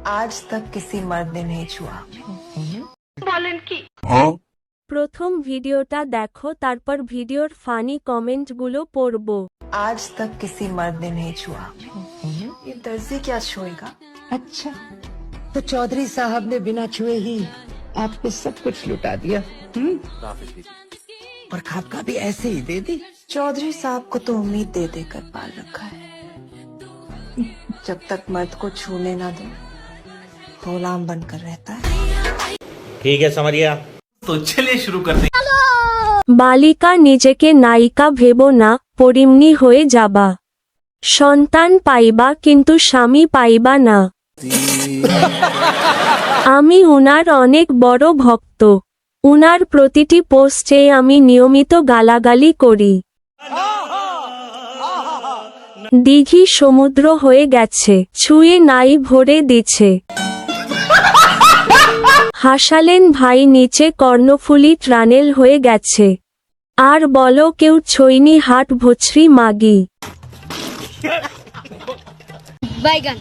आज तक किसी मर्द ने नहीं छुआ। বলেন কি? প্রথম ভিডিওটা দেখো, তারপর ভিডিওর ফানি কমেন্টগুলো পড়বো। आज तक किसी मर्द ने नहीं छुआ। ये दर्जी क्या छुएगा? अच्छा, तो चौधरी साहब ने बिना छुए ही आपको सब कुछ लुटा दिया। और खाका भी ऐसे ही दे दी। चौधरी साहब को तो उम्मीद दे देकर पाल रखा है। जब तक मर्द को छूने ना दो, गुलाम बनकर रहता है। ठीक है समरिया। तो चलिए शुरू करते हैं। বালিকা নিজেকে নায়িকা ভেবো না, পরিমণি হয়ে যাবা। সন্তান পাইবা কিন্তু স্বামী পাইবা না। আমি উনার অনেক বড় ভক্ত। উনার প্রতিটি পোস্টে আমি নিয়মিত গালাগালি করি। দিঘি সমুদ্র হয়ে গেছে, ছুঁয়ে নাই ভরে দিছে। হাসালেন ভাই, নিচে কর্ণফুলী টানেল হয়ে গেছে। আর বলো কেউ ছইনি হাট ভোছরি মাগি। বাইগান।